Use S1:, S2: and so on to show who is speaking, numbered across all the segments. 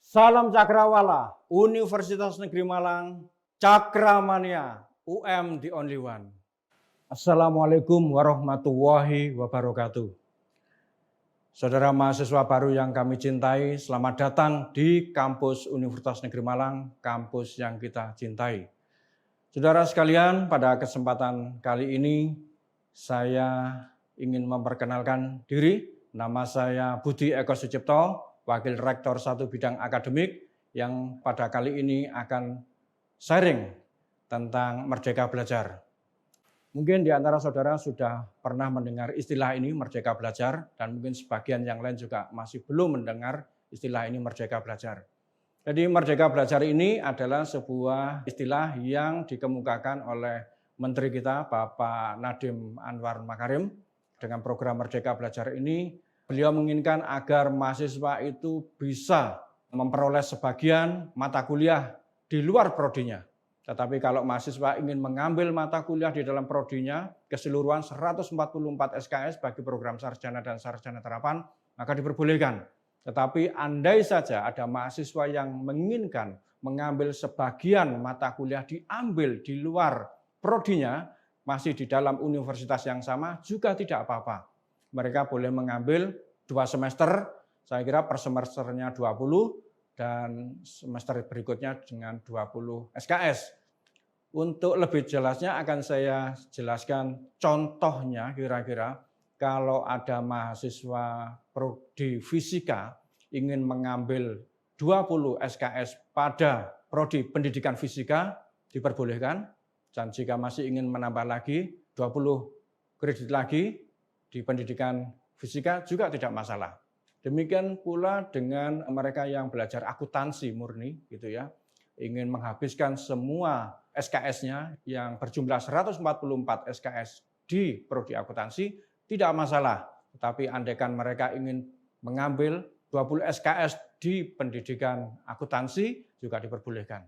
S1: Salam Cakrawala, Universitas Negeri Malang, Cakramania, UM the only one. Assalamualaikum warahmatullahi wabarakatuh. Saudara mahasiswa baru yang kami cintai, selamat datang di kampus Universitas Negeri Malang, kampus yang kita cintai. Saudara sekalian, pada kesempatan kali ini saya ingin memperkenalkan diri. Nama saya Budi Eko Sucipto, Wakil Rektor 1 Bidang Akademik yang pada kali ini akan sharing tentang Merdeka Belajar. Mungkin di antara saudara sudah pernah mendengar istilah ini Merdeka Belajar dan mungkin sebagian yang lain juga masih belum mendengar istilah ini Merdeka Belajar. Jadi Merdeka Belajar ini adalah sebuah istilah yang dikemukakan oleh Menteri kita Bapak Nadiem Anwar Makarim. Dengan program Merdeka Belajar ini, beliau menginginkan agar mahasiswa itu bisa memperoleh sebagian mata kuliah di luar prodinya. Tetapi kalau mahasiswa ingin mengambil mata kuliah di dalam prodinya, keseluruhan 144 SKS bagi program sarjana dan sarjana terapan, maka diperbolehkan. Tetapi andai saja ada mahasiswa yang menginginkan mengambil sebagian mata kuliah diambil di luar prodinya, masih di dalam universitas yang sama, juga tidak apa-apa. Mereka boleh mengambil 2 semester, saya kira per semesternya 20, dan semester berikutnya dengan 20 SKS. Untuk lebih jelasnya akan saya jelaskan contohnya kira-kira kalau ada mahasiswa prodi fisika ingin mengambil 20 SKS pada prodi pendidikan fisika, diperbolehkan. Dan jika masih ingin menambah lagi 20 kredit lagi di pendidikan fisika juga tidak masalah. Demikian pula dengan mereka yang belajar akuntansi murni gitu ya, ingin menghabiskan semua SKS-nya yang berjumlah 144 SKS di prodi akuntansi tidak masalah. Tetapi andaikan mereka ingin mengambil 20 SKS di pendidikan akuntansi juga diperbolehkan.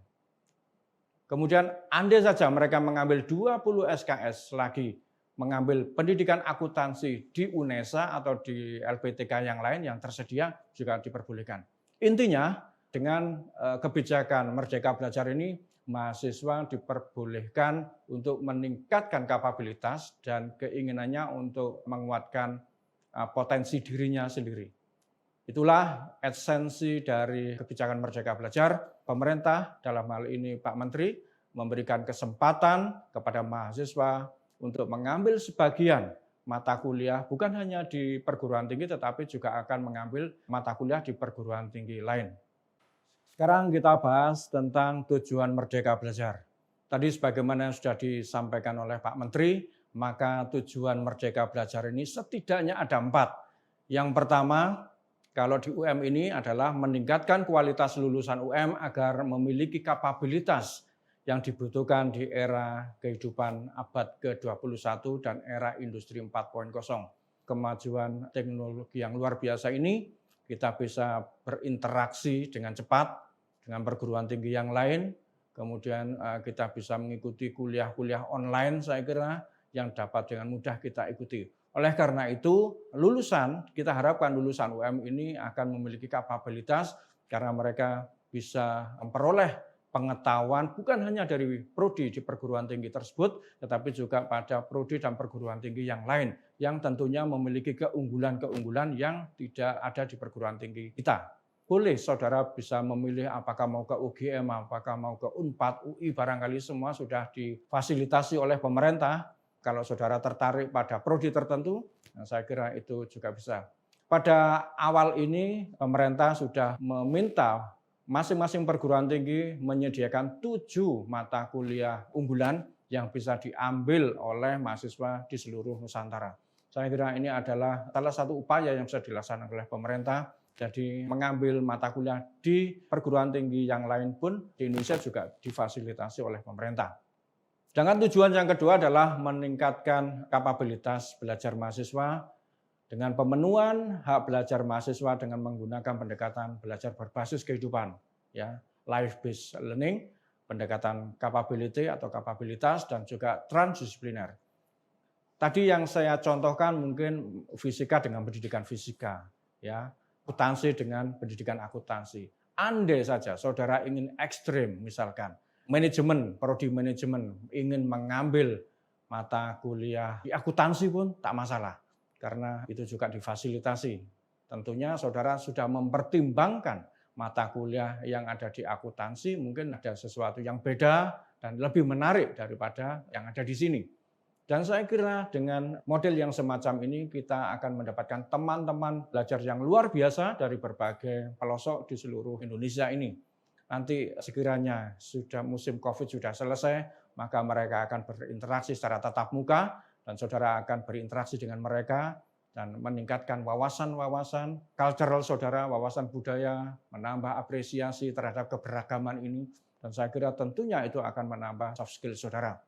S1: Kemudian andai saja mereka mengambil 20 SKS lagi, mengambil pendidikan akuntansi di UNESA atau di LPTK yang lain yang tersedia juga diperbolehkan. Intinya dengan kebijakan Merdeka Belajar ini, mahasiswa diperbolehkan untuk meningkatkan kapabilitas dan keinginannya untuk menguatkan potensi dirinya sendiri. Itulah esensi dari kebijakan Merdeka Belajar. Pemerintah dalam hal ini Pak Menteri memberikan kesempatan kepada mahasiswa untuk mengambil sebagian mata kuliah bukan hanya di perguruan tinggi tetapi juga akan mengambil mata kuliah di perguruan tinggi lain. Sekarang kita bahas tentang tujuan Merdeka Belajar. Tadi sebagaimana yang sudah disampaikan oleh Pak Menteri, maka tujuan Merdeka Belajar ini setidaknya ada 4. Yang pertama, kalau di UM ini adalah meningkatkan kualitas lulusan UM agar memiliki kapabilitas yang dibutuhkan di era kehidupan abad ke-21 dan era industri 4.0. Kemajuan teknologi yang luar biasa ini, kita bisa berinteraksi dengan cepat dengan perguruan tinggi yang lain, kemudian kita bisa mengikuti kuliah-kuliah online saya kira yang dapat dengan mudah kita ikuti. Oleh karena itu, kita harapkan lulusan UM ini akan memiliki kapabilitas karena mereka bisa memperoleh pengetahuan bukan hanya dari prodi di perguruan tinggi tersebut, tetapi juga pada prodi dan perguruan tinggi yang lain, yang tentunya memiliki keunggulan-keunggulan yang tidak ada di perguruan tinggi kita. Boleh saudara bisa memilih apakah mau ke UGM, apakah mau ke UNPAD, UI, barangkali semua sudah difasilitasi oleh pemerintah. Kalau saudara tertarik pada prodi tertentu, saya kira itu juga bisa. Pada awal ini pemerintah sudah meminta masing-masing perguruan tinggi menyediakan 7 mata kuliah unggulan yang bisa diambil oleh mahasiswa di seluruh Nusantara. Saya kira ini adalah salah satu upaya yang bisa dilaksanakan oleh pemerintah. Jadi mengambil mata kuliah di perguruan tinggi yang lain pun di Indonesia juga difasilitasi oleh pemerintah. Sedangkan tujuan yang kedua adalah meningkatkan kapabilitas belajar mahasiswa dengan pemenuhan hak belajar mahasiswa dengan menggunakan pendekatan belajar berbasis kehidupan, ya, life-based learning, pendekatan capability atau kapabilitas dan juga transdisipliner. Tadi yang saya contohkan mungkin fisika dengan pendidikan fisika, ya, akuntansi dengan pendidikan akuntansi. Andai saja saudara ingin ekstrim, misalkan manajemen, prodi manajemen, ingin mengambil mata kuliah di akuntansi pun tak masalah, karena itu juga difasilitasi. Tentunya saudara sudah mempertimbangkan mata kuliah yang ada di akuntansi, mungkin ada sesuatu yang beda dan lebih menarik daripada yang ada di sini. Dan saya kira dengan model yang semacam ini kita akan mendapatkan teman-teman belajar yang luar biasa dari berbagai pelosok di seluruh Indonesia ini. Nanti sekiranya sudah musim COVID sudah selesai, maka mereka akan berinteraksi secara tatap muka dan saudara akan berinteraksi dengan mereka dan meningkatkan wawasan-wawasan cultural saudara, wawasan budaya, menambah apresiasi terhadap keberagaman ini. Dan saya kira tentunya itu akan menambah soft skill saudara.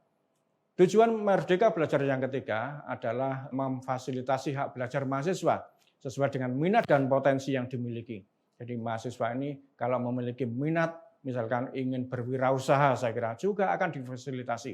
S1: Tujuan Merdeka Belajar yang ketiga adalah memfasilitasi hak belajar mahasiswa sesuai dengan minat dan potensi yang dimiliki. Jadi mahasiswa ini kalau memiliki minat, misalkan ingin berwirausaha, saya kira juga akan difasilitasi.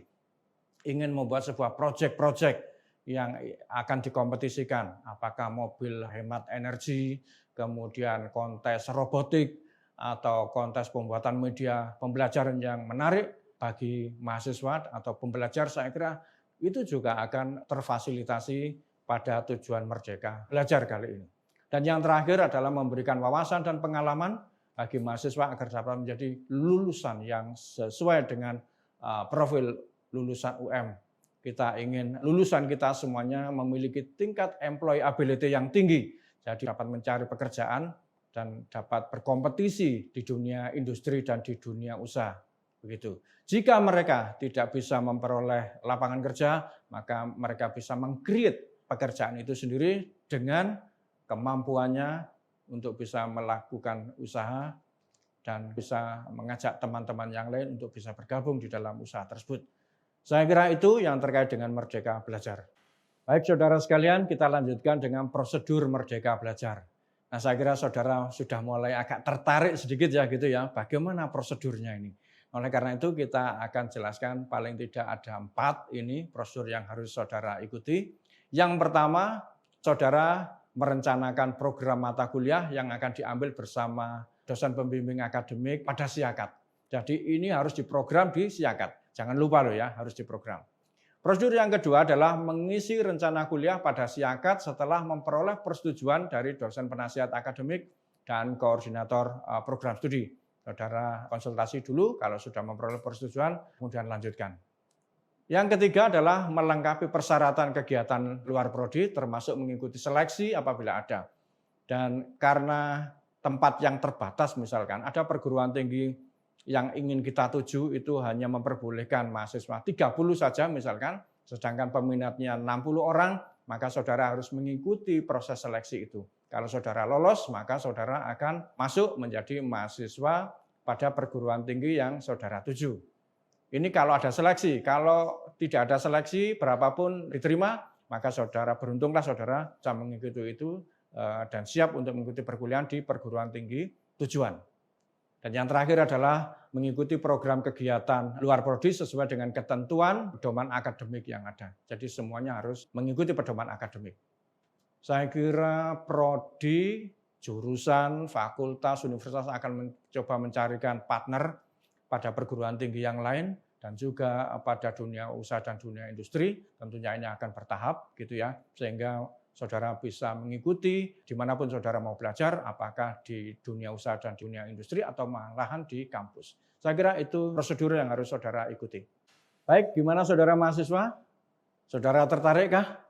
S1: Ingin membuat sebuah proyek-proyek yang akan dikompetisikan, apakah mobil hemat energi, kemudian kontes robotik, atau kontes pembuatan media pembelajaran yang menarik, bagi mahasiswa atau pembelajar, saya kira itu juga akan terfasilitasi pada tujuan Merdeka Belajar kali ini. Dan yang terakhir adalah memberikan wawasan dan pengalaman bagi mahasiswa agar dapat menjadi lulusan yang sesuai dengan profil lulusan UM. Kita ingin lulusan kita semuanya memiliki tingkat employability yang tinggi, jadi dapat mencari pekerjaan dan dapat berkompetisi di dunia industri dan di dunia usaha. Begitu. Jika mereka tidak bisa memperoleh lapangan kerja, maka mereka bisa meng-create pekerjaan itu sendiri dengan kemampuannya untuk bisa melakukan usaha dan bisa mengajak teman-teman yang lain untuk bisa bergabung di dalam usaha tersebut. Saya kira itu yang terkait dengan Merdeka Belajar. Baik saudara sekalian, kita lanjutkan dengan prosedur Merdeka Belajar. Nah, saya kira saudara sudah mulai agak tertarik sedikit ya gitu ya, bagaimana prosedurnya ini. Oleh karena itu kita akan jelaskan paling tidak ada 4 ini prosedur yang harus saudara ikuti. Yang pertama, saudara merencanakan program mata kuliah yang akan diambil bersama dosen pembimbing akademik pada Siakat. Jadi ini harus diprogram di Siakat. Jangan lupa loh ya, harus diprogram. Prosedur yang kedua adalah mengisi rencana kuliah pada Siakat setelah memperoleh persetujuan dari dosen penasihat akademik dan koordinator program studi. Saudara konsultasi dulu, kalau sudah memperoleh persetujuan, kemudian lanjutkan. Yang ketiga adalah melengkapi persyaratan kegiatan luar prodi, termasuk mengikuti seleksi apabila ada. Dan karena tempat yang terbatas misalkan, ada perguruan tinggi yang ingin kita tuju itu hanya memperbolehkan mahasiswa 30 saja misalkan, sedangkan peminatnya 60 orang, maka saudara harus mengikuti proses seleksi itu. Kalau saudara lolos, maka saudara akan masuk menjadi mahasiswa pada perguruan tinggi yang saudara tuju. Ini kalau ada seleksi. Kalau tidak ada seleksi, berapapun diterima, maka saudara beruntunglah saudara bisa mengikuti itu dan siap untuk mengikuti perkuliahan di perguruan tinggi tujuan. Dan yang terakhir adalah mengikuti program kegiatan luar prodi sesuai dengan ketentuan pedoman akademik yang ada. Jadi semuanya harus mengikuti pedoman akademik. Saya kira prodi, jurusan, fakultas, universitas akan mencoba mencarikan partner pada perguruan tinggi yang lain dan juga pada dunia usaha dan dunia industri. Tentunya ini akan bertahap gitu ya, sehingga saudara bisa mengikuti dimanapun saudara mau belajar, apakah di dunia usaha dan dunia industri atau malahan di kampus. Saya kira itu prosedur yang harus saudara ikuti. Baik, gimana saudara mahasiswa? Saudara tertarikkah?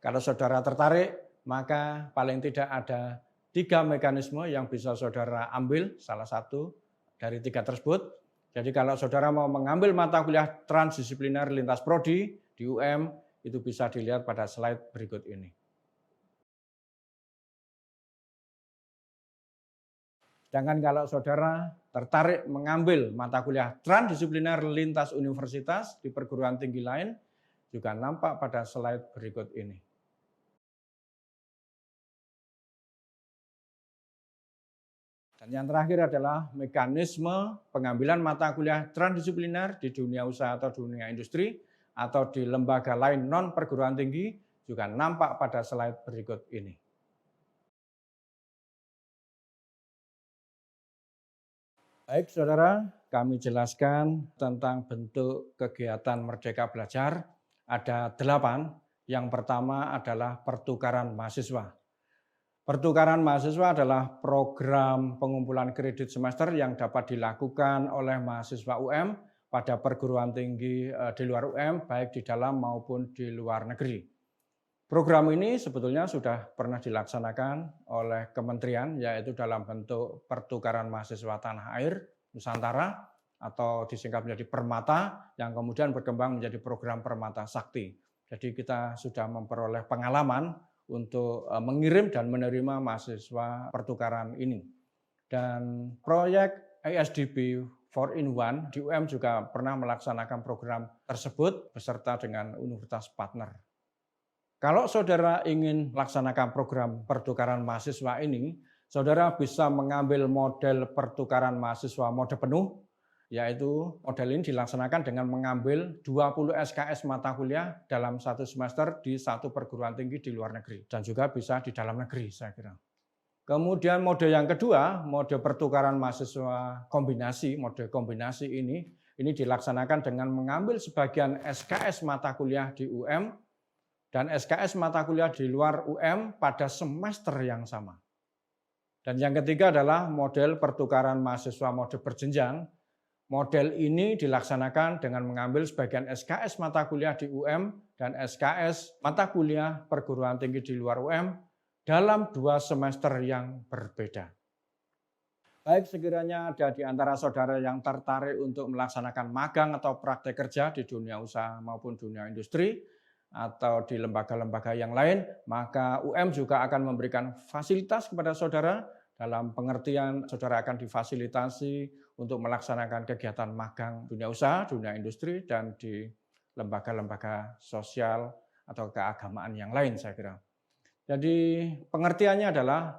S1: Kalau saudara tertarik, maka paling tidak ada 3 mekanisme yang bisa saudara ambil, salah satu dari 3 tersebut. Jadi kalau saudara mau mengambil mata kuliah transdisipliner lintas prodi di UM, itu bisa dilihat pada slide berikut ini. Sedangkan kalau saudara tertarik mengambil mata kuliah transdisipliner lintas universitas di perguruan tinggi lain, juga nampak pada slide berikut ini. Dan yang terakhir adalah mekanisme pengambilan mata kuliah transdisipliner di dunia usaha atau dunia industri atau di lembaga lain non perguruan tinggi juga nampak pada slide berikut ini. Baik saudara, kami jelaskan tentang bentuk kegiatan Merdeka Belajar. Ada 8. Yang pertama adalah pertukaran mahasiswa. Pertukaran mahasiswa adalah program pengumpulan kredit semester yang dapat dilakukan oleh mahasiswa UM pada perguruan tinggi di luar UM, baik di dalam maupun di luar negeri. Program ini sebetulnya sudah pernah dilaksanakan oleh kementerian, yaitu dalam bentuk pertukaran mahasiswa tanah air Nusantara atau disingkat menjadi Permata, yang kemudian berkembang menjadi program Permata Sakti. Jadi kita sudah memperoleh pengalaman untuk mengirim dan menerima mahasiswa pertukaran ini. Dan proyek ASDP 4-in-1 di UM juga pernah melaksanakan program tersebut beserta dengan universitas partner. Kalau saudara ingin melaksanakan program pertukaran mahasiswa ini, saudara bisa mengambil model pertukaran mahasiswa mode penuh, yaitu model ini dilaksanakan dengan mengambil 20 SKS mata kuliah dalam satu semester di satu perguruan tinggi di luar negeri, dan juga bisa di dalam negeri saya kira. Kemudian mode yang kedua, mode pertukaran mahasiswa kombinasi, mode kombinasi ini dilaksanakan dengan mengambil sebagian SKS mata kuliah di UM dan SKS mata kuliah di luar UM pada semester yang sama. Dan yang ketiga adalah model pertukaran mahasiswa mode berjenjang. Model ini dilaksanakan dengan mengambil sebagian SKS mata kuliah di UM dan SKS mata kuliah perguruan tinggi di luar UM dalam 2 semester yang berbeda. Baik, sekiranya ada di antara saudara yang tertarik untuk melaksanakan magang atau praktek kerja di dunia usaha maupun dunia industri, atau di lembaga-lembaga yang lain, maka UM juga akan memberikan fasilitas kepada saudara dalam pengertian saudara akan difasilitasi untuk melaksanakan kegiatan magang dunia usaha, dunia industri, dan di lembaga-lembaga sosial atau keagamaan yang lain saya kira. Jadi pengertiannya adalah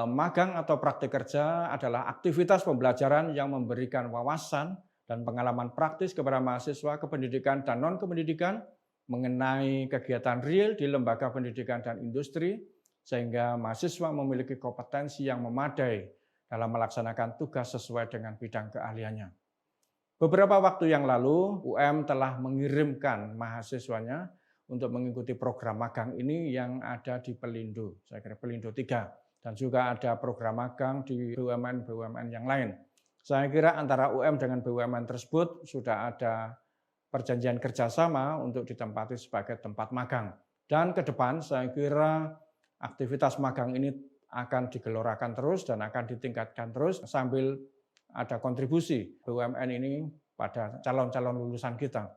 S1: magang atau praktik kerja adalah aktivitas pembelajaran yang memberikan wawasan dan pengalaman praktis kepada mahasiswa kependidikan dan non-kependidikan mengenai kegiatan real di lembaga pendidikan dan industri, sehingga mahasiswa memiliki kompetensi yang memadai dalam melaksanakan tugas sesuai dengan bidang keahliannya. Beberapa waktu yang lalu, UM telah mengirimkan mahasiswanya untuk mengikuti program magang ini yang ada di Pelindo, saya kira Pelindo 3, dan juga ada program magang di BUMN-BUMN yang lain. Saya kira antara UM dengan BUMN tersebut sudah ada perjanjian kerjasama untuk ditempati sebagai tempat magang. Dan ke depan saya kira aktivitas magang ini akan digelorakan terus dan akan ditingkatkan terus sambil ada kontribusi BUMN ini pada calon-calon lulusan kita.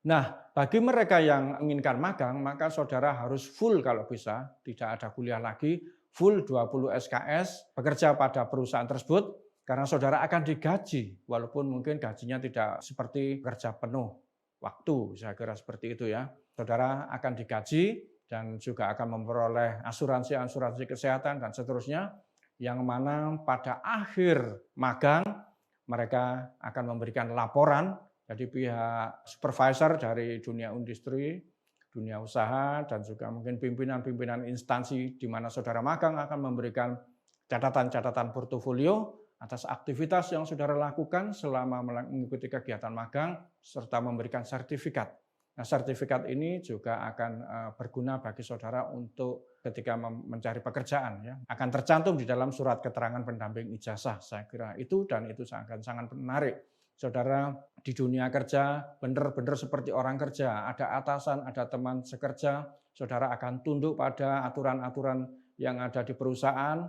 S1: Nah, bagi mereka yang menginginkan magang, maka saudara harus full kalau bisa, tidak ada kuliah lagi, full 20 SKS, bekerja pada perusahaan tersebut, karena saudara akan digaji, walaupun mungkin gajinya tidak seperti kerja penuh waktu, saya kira seperti itu ya. Saudara akan digaji dan juga akan memperoleh asuransi kesehatan dan seterusnya, yang mana pada akhir magang mereka akan memberikan laporan, jadi pihak supervisor dari dunia industri, dunia usaha, dan juga mungkin pimpinan-pimpinan instansi di mana saudara magang akan memberikan catatan-catatan portofolio atas aktivitas yang saudara lakukan selama mengikuti kegiatan magang, serta memberikan sertifikat. Nah, sertifikat ini juga akan berguna bagi saudara untuk ketika mencari pekerjaan, ya. Akan tercantum di dalam surat keterangan pendamping ijazah, saya kira itu, dan itu sangat menarik. Saudara di dunia kerja benar-benar seperti orang kerja, ada atasan, ada teman sekerja, saudara akan tunduk pada aturan-aturan yang ada di perusahaan.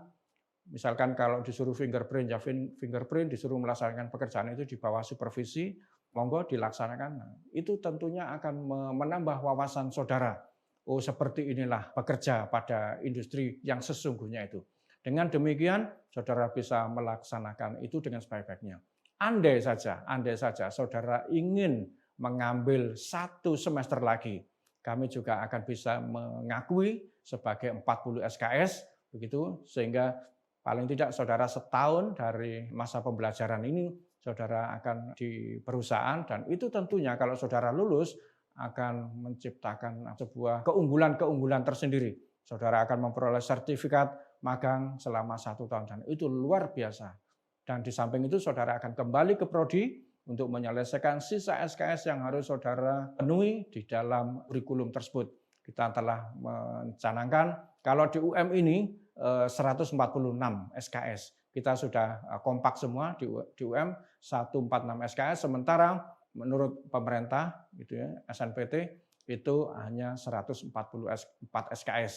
S1: Misalkan kalau disuruh fingerprint, ya fingerprint, disuruh melaksanakan pekerjaan itu di bawah supervisi, monggo dilaksanakan. Nah, itu tentunya akan menambah wawasan saudara. Oh, seperti inilah bekerja pada industri yang sesungguhnya itu. Dengan demikian, saudara bisa melaksanakan itu dengan sebaik-baiknya. Andai saja saudara ingin mengambil 1 semester lagi, kami juga akan bisa mengakui sebagai 40 SKS, begitu, sehingga paling tidak saudara setahun dari masa pembelajaran ini, saudara akan di perusahaan, dan itu tentunya kalau saudara lulus akan menciptakan sebuah keunggulan tersendiri. Saudara akan memperoleh sertifikat magang selama 1 tahun, dan itu luar biasa. Dan di samping itu saudara akan kembali ke prodi untuk menyelesaikan sisa SKS yang harus saudara penuhi di dalam kurikulum tersebut. Kita telah mencanangkan kalau di UM ini 146 SKS. Kita sudah kompak semua di UM 146 SKS, sementara menurut pemerintah gitu ya, SNPT itu hanya 144 SKS.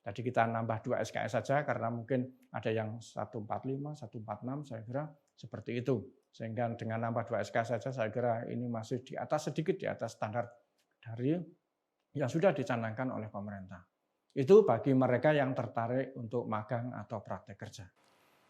S1: Jadi kita nambah 2 SKS saja karena mungkin ada yang 145, 146, saya kira seperti itu. Sehingga dengan nambah 2 SKS saja saya kira ini masih di atas, sedikit di atas standar dari yang sudah dicanangkan oleh pemerintah. Itu bagi mereka yang tertarik untuk magang atau praktek kerja.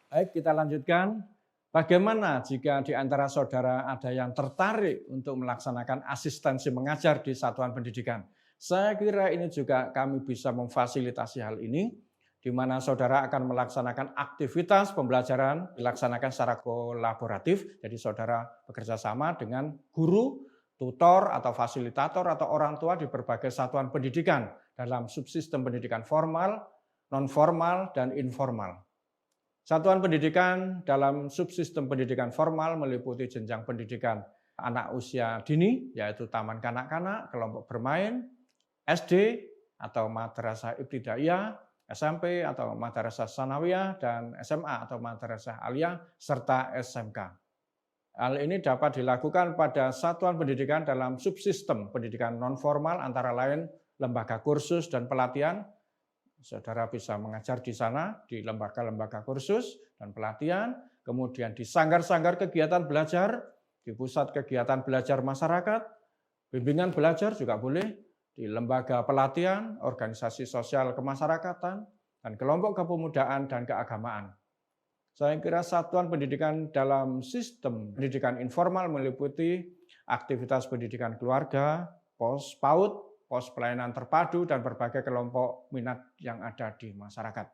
S1: Baik, kita lanjutkan. Bagaimana jika di antara saudara ada yang tertarik untuk melaksanakan asistensi mengajar di satuan pendidikan? Saya kira ini juga kami bisa memfasilitasi hal ini, di mana saudara akan melaksanakan aktivitas pembelajaran dilaksanakan secara kolaboratif. Jadi saudara bekerja sama dengan guru, tutor atau fasilitator atau orang tua di berbagai satuan pendidikan dalam subsistem pendidikan formal, non-formal, dan informal. Satuan pendidikan dalam subsistem pendidikan formal meliputi jenjang pendidikan anak usia dini, yaitu taman kanak-kanak, kelompok bermain, SD atau madrasah ibtidaiyah, SMP atau madrasah sanawiyah, dan SMA atau madrasah aliyah, serta SMK. Hal ini dapat dilakukan pada satuan pendidikan dalam subsistem pendidikan non-formal antara lain lembaga kursus dan pelatihan. Saudara bisa mengajar di sana, di lembaga-lembaga kursus dan pelatihan, kemudian di sanggar-sanggar kegiatan belajar, di pusat kegiatan belajar masyarakat, bimbingan belajar juga boleh, di lembaga pelatihan, organisasi sosial kemasyarakatan, dan kelompok kepemudaan dan keagamaan. Saya kira satuan pendidikan dalam sistem pendidikan informal meliputi aktivitas pendidikan keluarga, pos PAUD, pos pelayanan terpadu, dan berbagai kelompok minat yang ada di masyarakat.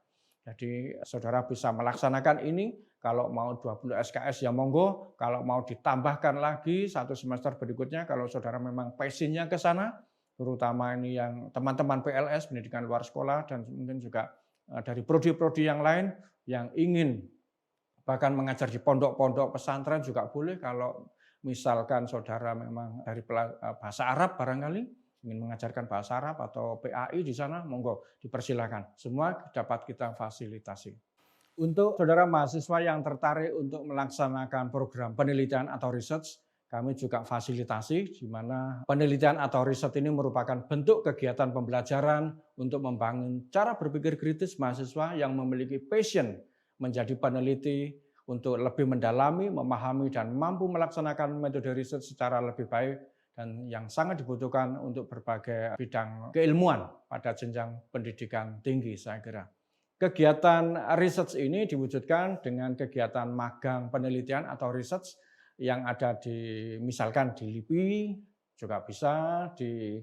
S1: Jadi saudara bisa melaksanakan ini, kalau mau 20 SKS ya monggo, kalau mau ditambahkan lagi satu semester berikutnya, kalau saudara memang passionnya ke sana, terutama ini yang teman-teman PLS, pendidikan luar sekolah, dan mungkin juga dari prodi-prodi yang lain yang ingin bahkan mengajar di pondok-pondok pesantren juga boleh, kalau misalkan saudara memang dari bahasa Arab barangkali, ingin mengajarkan bahasa Arab atau PAI di sana, monggo dipersilakan. Semua dapat kita fasilitasi. Untuk saudara mahasiswa yang tertarik untuk melaksanakan program penelitian atau research, kami juga fasilitasi, di mana penelitian atau riset ini merupakan bentuk kegiatan pembelajaran untuk membangun cara berpikir kritis mahasiswa yang memiliki passion menjadi peneliti untuk lebih mendalami, memahami, dan mampu melaksanakan metode riset secara lebih baik, dan yang sangat dibutuhkan untuk berbagai bidang keilmuan pada jenjang pendidikan tinggi, saya kira. Kegiatan research ini diwujudkan dengan kegiatan magang penelitian atau research yang ada misalkan di LIPI juga bisa, di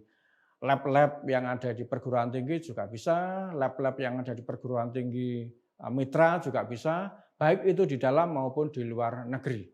S1: lab-lab yang ada di perguruan tinggi juga bisa, lab-lab yang ada di perguruan tinggi mitra juga bisa, baik itu di dalam maupun di luar negeri.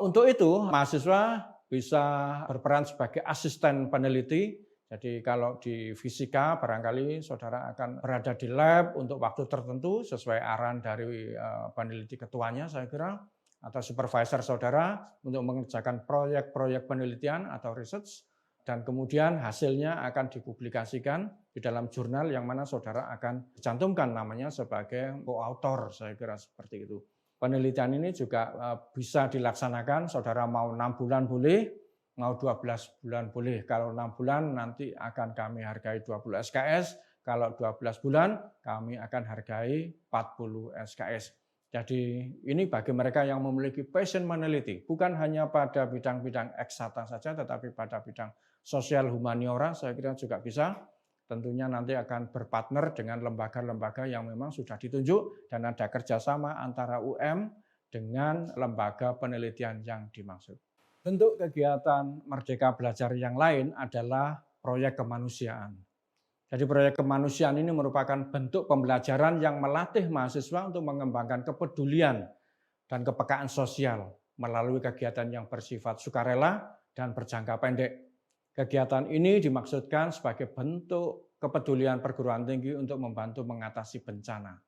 S1: Untuk itu, mahasiswa bisa berperan sebagai asisten peneliti. Jadi kalau di fisika barangkali saudara akan berada di lab untuk waktu tertentu sesuai arahan dari peneliti ketuanya, saya kira, atau supervisor saudara untuk mengerjakan proyek-proyek penelitian atau research, dan kemudian hasilnya akan dipublikasikan di dalam jurnal yang mana saudara akan dicantumkan namanya sebagai co-author, saya kira seperti itu. Penelitian ini juga bisa dilaksanakan, saudara mau 6 bulan boleh, mau 12 bulan boleh. Kalau 6 bulan nanti akan kami hargai 20 SKS, kalau 12 bulan kami akan hargai 40 SKS. Jadi ini bagi mereka yang memiliki passion meneliti, bukan hanya pada bidang-bidang eksakta saja, tetapi pada bidang sosial humaniora, saya kira juga bisa. Tentunya nanti akan berpartner dengan lembaga-lembaga yang memang sudah ditunjuk dan ada kerjasama antara UM dengan lembaga penelitian yang dimaksud. Bentuk kegiatan Merdeka Belajar yang lain adalah proyek kemanusiaan. Jadi proyek kemanusiaan ini merupakan bentuk pembelajaran yang melatih mahasiswa untuk mengembangkan kepedulian dan kepekaan sosial melalui kegiatan yang bersifat sukarela dan berjangka pendek. Kegiatan ini dimaksudkan sebagai bentuk kepedulian perguruan tinggi untuk membantu mengatasi bencana.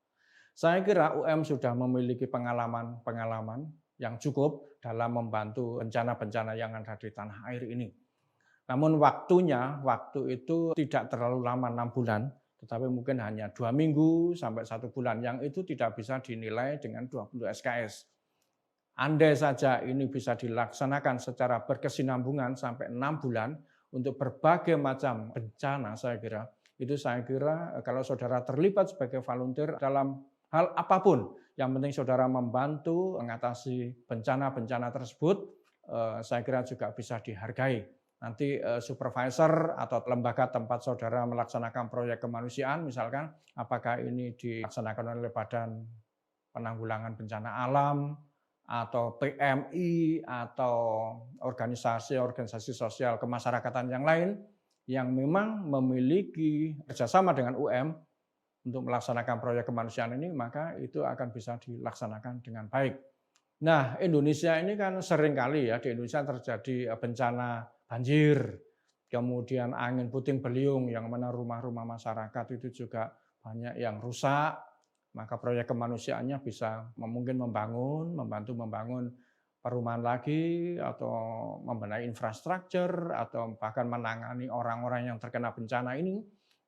S1: Saya kira UM sudah memiliki pengalaman-pengalaman yang cukup dalam membantu bencana-bencana yang ada di tanah air ini. Namun waktu itu tidak terlalu lama 6 bulan, tetapi mungkin hanya 2 minggu sampai 1 bulan, yang itu tidak bisa dinilai dengan 20 SKS. Andai saja ini bisa dilaksanakan secara berkesinambungan sampai 6 bulan untuk berbagai macam bencana, saya kira kalau saudara terlibat sebagai volunteer dalam hal apapun, yang penting saudara membantu mengatasi bencana-bencana tersebut, saya kira juga bisa dihargai. Nanti supervisor atau lembaga tempat saudara melaksanakan proyek kemanusiaan, misalkan apakah ini dilaksanakan oleh Badan Penanggulangan Bencana Alam, atau PMI, atau organisasi sosial kemasyarakatan yang lain yang memang memiliki kerjasama dengan UM untuk melaksanakan proyek kemanusiaan ini, maka itu akan bisa dilaksanakan dengan baik. Nah, Indonesia ini kan seringkali ya, di Indonesia terjadi bencana banjir, kemudian angin puting beliung yang mana rumah-rumah masyarakat itu juga banyak yang rusak. Maka proyek kemanusiaannya bisa mungkin membantu membangun perumahan lagi, atau membenahi infrastruktur, atau bahkan menangani orang-orang yang terkena bencana ini.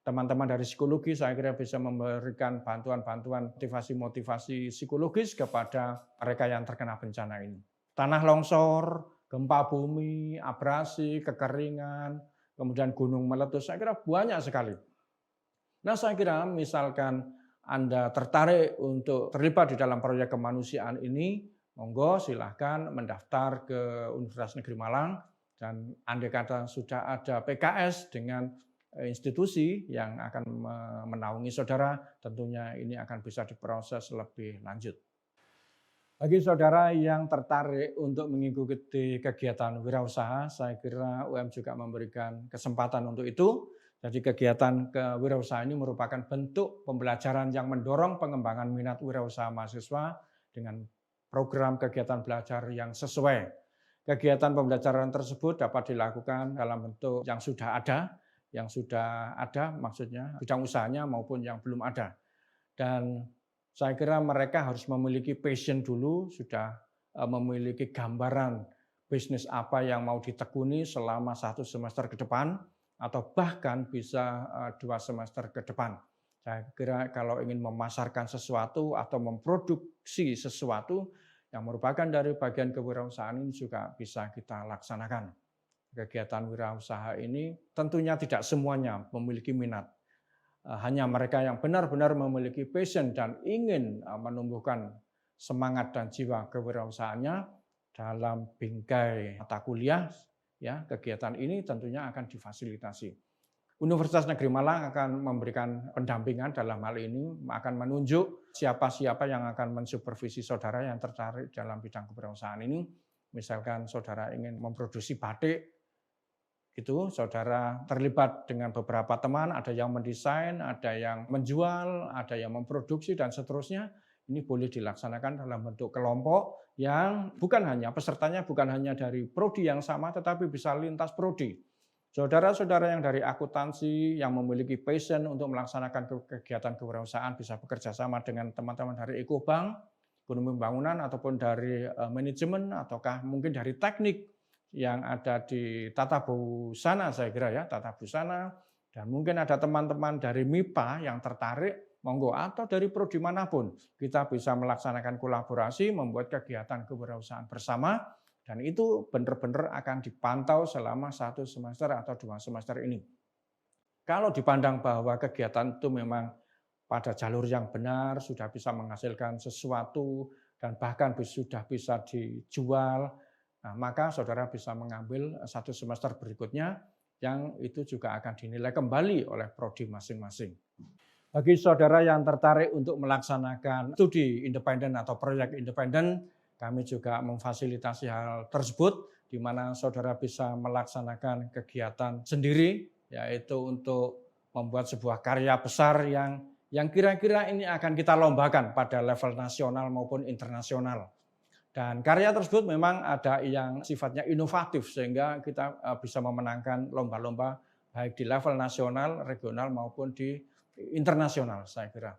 S1: Teman-teman dari psikologi saya kira bisa memberikan bantuan-bantuan motivasi psikologis kepada mereka yang terkena bencana ini. Tanah longsor, gempa bumi, abrasi, kekeringan, kemudian gunung meletus, saya kira banyak sekali. Nah, saya kira misalkan Anda tertarik untuk terlibat di dalam proyek kemanusiaan ini, monggo silahkan mendaftar ke Universitas Negeri Malang, dan andai kata sudah ada PKS dengan institusi yang akan menaungi saudara, tentunya ini akan bisa diproses lebih lanjut. Bagi saudara yang tertarik untuk mengikuti kegiatan wirausaha, saya kira UM juga memberikan kesempatan untuk itu. Jadi kegiatan kewirausahaan ini merupakan bentuk pembelajaran yang mendorong pengembangan minat wirausaha mahasiswa dengan program kegiatan belajar yang sesuai. Kegiatan pembelajaran tersebut dapat dilakukan dalam bentuk yang sudah ada maksudnya bidang usahanya maupun yang belum ada. Dan saya kira mereka harus memiliki passion dulu, sudah memiliki gambaran bisnis apa yang mau ditekuni selama 1 semester ke depan, atau bahkan bisa 2 semester ke depan. Saya kira kalau ingin memasarkan sesuatu atau memproduksi sesuatu yang merupakan dari bagian kewirausahaan ini juga bisa kita laksanakan. Kegiatan wirausaha ini tentunya tidak semuanya memiliki minat. Hanya mereka yang benar-benar memiliki passion dan ingin menumbuhkan semangat dan jiwa kewirausahaannya dalam bingkai mata kuliah, ya, kegiatan ini tentunya akan difasilitasi. Universitas Negeri Malang akan memberikan pendampingan dalam hal ini, akan menunjuk siapa-siapa yang akan mensupervisi saudara yang tertarik dalam bidang kewirausahaan ini. Misalkan saudara ingin memproduksi batik, itu saudara terlibat dengan beberapa teman, ada yang mendesain, ada yang menjual, ada yang memproduksi, dan seterusnya. Ini boleh dilaksanakan dalam bentuk kelompok yang pesertanya bukan hanya dari prodi yang sama, tetapi bisa lintas prodi. Saudara-saudara yang dari akuntansi yang memiliki passion untuk melaksanakan kegiatan kewirausahaan bisa bekerja sama dengan teman-teman dari Ekobank, ekonomi pembangunan, ataupun dari manajemen, ataukah mungkin dari teknik yang ada di Tata Busana, saya kira ya, Tata Busana, dan mungkin ada teman-teman dari MIPA yang tertarik, monggo, atau dari prodi manapun, kita bisa melaksanakan kolaborasi, membuat kegiatan kewirausahaan bersama, dan itu benar-benar akan dipantau selama 1 semester atau 2 semester ini. Kalau dipandang bahwa kegiatan itu memang pada jalur yang benar, sudah bisa menghasilkan sesuatu, dan bahkan sudah bisa dijual, nah, maka saudara bisa mengambil 1 semester berikutnya, yang itu juga akan dinilai kembali oleh prodi masing-masing. Bagi saudara yang tertarik untuk melaksanakan studi independen atau proyek independen, kami juga memfasilitasi hal tersebut, di mana saudara bisa melaksanakan kegiatan sendiri, yaitu untuk membuat sebuah karya besar yang kira-kira ini akan kita lombakan pada level nasional maupun internasional. Dan karya tersebut memang ada yang sifatnya inovatif, sehingga kita bisa memenangkan lomba-lomba baik di level nasional, regional maupun di internasional, saya kira.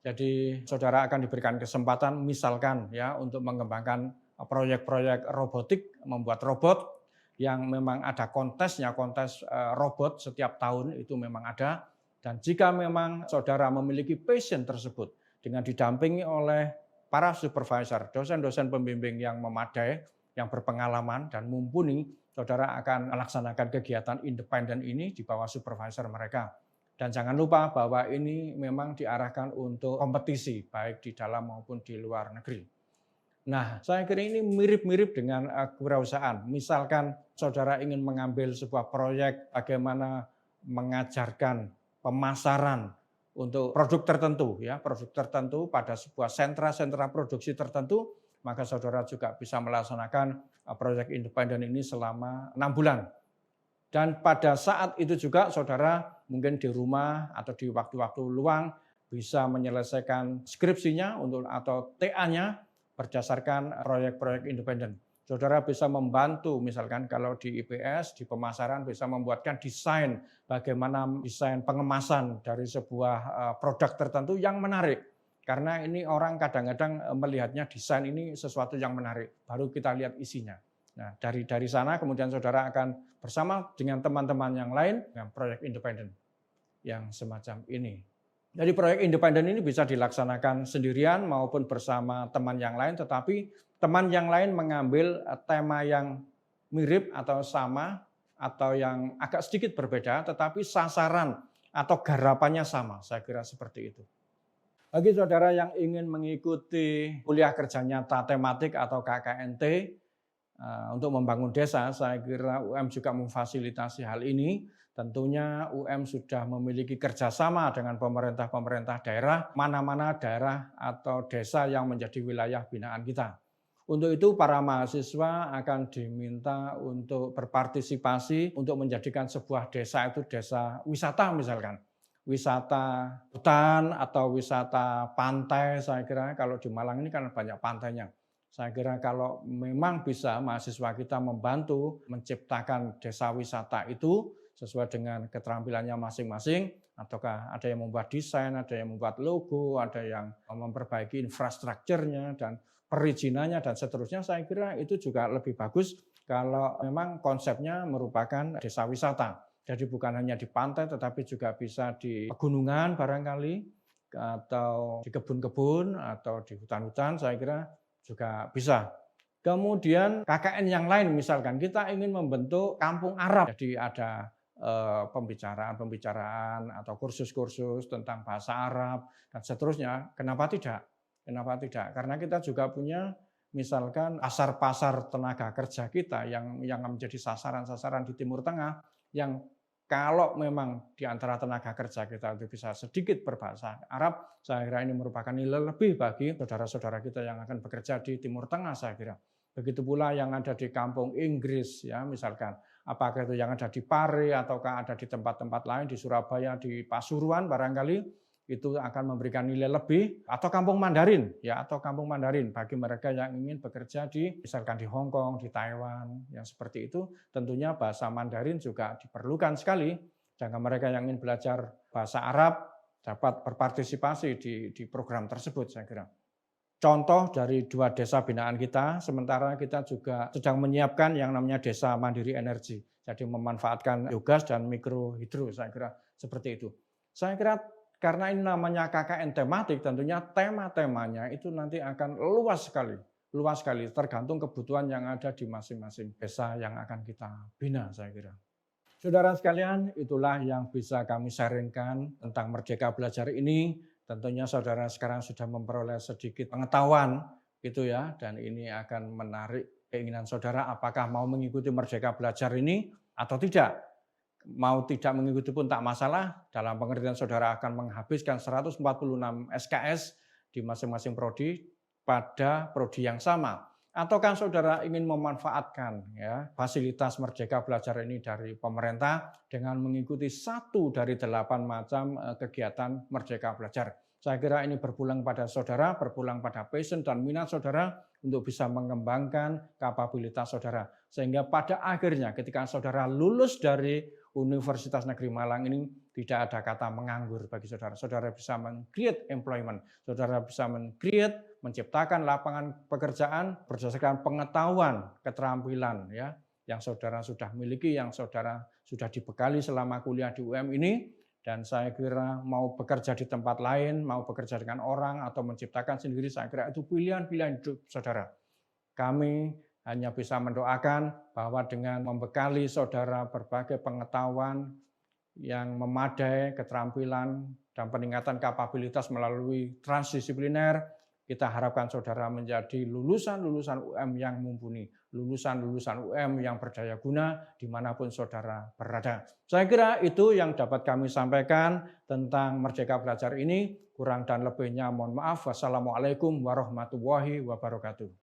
S1: Jadi saudara akan diberikan kesempatan misalkan ya untuk mengembangkan proyek-proyek robotik, membuat robot yang memang ada kontesnya, kontes robot setiap tahun itu memang ada. Dan jika memang saudara memiliki passion tersebut dengan didampingi oleh para supervisor, dosen-dosen pembimbing yang memadai, yang berpengalaman dan mumpuni, saudara akan melaksanakan kegiatan independen ini di bawah supervisor mereka. Dan jangan lupa bahwa ini memang diarahkan untuk kompetisi, baik di dalam maupun di luar negeri. Nah, saya kira ini mirip-mirip dengan kewirausahaan. Misalkan saudara ingin mengambil sebuah proyek bagaimana mengajarkan pemasaran untuk produk tertentu, ya, produk tertentu pada sebuah sentra-sentra produksi tertentu, maka saudara juga bisa melaksanakan proyek independen ini selama 6 bulan. Dan pada saat itu juga saudara mungkin di rumah atau di waktu-waktu luang bisa menyelesaikan skripsinya atau TA-nya berdasarkan proyek-proyek independen. Saudara bisa membantu misalkan kalau di IPS, di pemasaran bisa membuatkan desain, bagaimana desain pengemasan dari sebuah produk tertentu yang menarik. Karena ini orang kadang-kadang melihatnya desain ini sesuatu yang menarik, baru kita lihat isinya. Nah, dari sana kemudian saudara akan bersama dengan teman-teman yang lain dengan proyek independen yang semacam ini. Jadi proyek independen ini bisa dilaksanakan sendirian maupun bersama teman yang lain, tetapi teman yang lain mengambil tema yang mirip atau sama atau yang agak sedikit berbeda, tetapi sasaran atau garapannya sama. Saya kira seperti itu. Bagi saudara yang ingin mengikuti kuliah kerja nyata tematik atau KKNT, untuk membangun desa, saya kira UM juga memfasilitasi hal ini. Tentunya UM sudah memiliki kerjasama dengan pemerintah-pemerintah daerah, mana-mana daerah atau desa yang menjadi wilayah binaan kita. Untuk itu para mahasiswa akan diminta untuk berpartisipasi untuk menjadikan sebuah desa itu desa wisata misalkan. Wisata hutan atau wisata pantai, saya kira kalau di Malang ini kan banyak pantainya. Saya kira kalau memang bisa mahasiswa kita membantu menciptakan desa wisata itu sesuai dengan keterampilannya masing-masing, ataukah ada yang membuat desain, ada yang membuat logo, ada yang memperbaiki infrastrukturnya dan perizinannya dan seterusnya, saya kira itu juga lebih bagus kalau memang konsepnya merupakan desa wisata. Jadi bukan hanya di pantai tetapi juga bisa di pegunungan barangkali, atau di kebun-kebun atau di hutan-hutan, saya kira juga bisa. Kemudian KKN yang lain misalkan kita ingin membentuk kampung Arab. Jadi ada pembicaraan atau kursus-kursus tentang bahasa Arab dan seterusnya. Kenapa tidak? Kenapa tidak? Karena kita juga punya misalkan pasar-pasar tenaga kerja kita yang menjadi sasaran-sasaran di Timur Tengah yang kalau memang di antara tenaga kerja kita itu bisa sedikit berbahasa Arab, saya kira ini merupakan nilai lebih bagi saudara-saudara kita yang akan bekerja di Timur Tengah, saya kira. Begitu pula yang ada di kampung Inggris, ya misalkan, apakah itu yang ada di Pare ataukah ada di tempat-tempat lain di Surabaya, di Pasuruan barangkali, itu akan memberikan nilai lebih, atau kampung Mandarin, ya, atau kampung Mandarin bagi mereka yang ingin bekerja misalkan di Hong Kong, di Taiwan, yang seperti itu, tentunya bahasa Mandarin juga diperlukan sekali, sehingga mereka yang ingin belajar bahasa Arab dapat berpartisipasi di program tersebut, saya kira. Contoh dari 2 desa binaan kita, sementara kita juga sedang menyiapkan yang namanya desa mandiri energi, jadi memanfaatkan biogas dan mikrohidro, saya kira seperti itu. Saya kira karena ini namanya KKN tematik, tentunya tema-temanya itu nanti akan luas sekali, tergantung kebutuhan yang ada di masing-masing desa yang akan kita bina, saya kira. Saudara sekalian, itulah yang bisa kami sharingkan tentang Merdeka Belajar ini. Tentunya saudara sekarang sudah memperoleh sedikit pengetahuan, gitu ya, dan ini akan menarik keinginan saudara apakah mau mengikuti Merdeka Belajar ini atau tidak. Mau tidak mengikuti pun tak masalah, dalam pengertian saudara akan menghabiskan 146 SKS di masing-masing prodi pada prodi yang sama. Ataukah saudara ingin memanfaatkan ya fasilitas Merdeka Belajar ini dari pemerintah dengan mengikuti 1 dari 8 macam kegiatan Merdeka Belajar. Saya kira ini berpulang pada saudara, berpulang pada passion dan minat saudara untuk bisa mengembangkan kapabilitas saudara. Sehingga pada akhirnya ketika saudara lulus dari Universitas Negeri Malang ini, tidak ada kata menganggur bagi saudara. Saudara bisa men-create employment, saudara bisa men-create, menciptakan lapangan pekerjaan berdasarkan pengetahuan, keterampilan ya yang saudara sudah miliki, yang saudara sudah dibekali selama kuliah di UM ini. Dan saya kira mau bekerja di tempat lain, mau bekerja dengan orang atau menciptakan sendiri, saya kira itu pilihan-pilihan hidup saudara. Kami hanya bisa mendoakan bahwa dengan membekali saudara berbagai pengetahuan yang memadai, keterampilan, dan peningkatan kapabilitas melalui transdisipliner, kita harapkan saudara menjadi lulusan-lulusan UM yang mumpuni, lulusan-lulusan UM yang berdaya guna dimanapun saudara berada. Saya kira itu yang dapat kami sampaikan tentang Merdeka Belajar ini. Kurang dan lebihnya mohon maaf. Wassalamualaikum warahmatullahi wabarakatuh.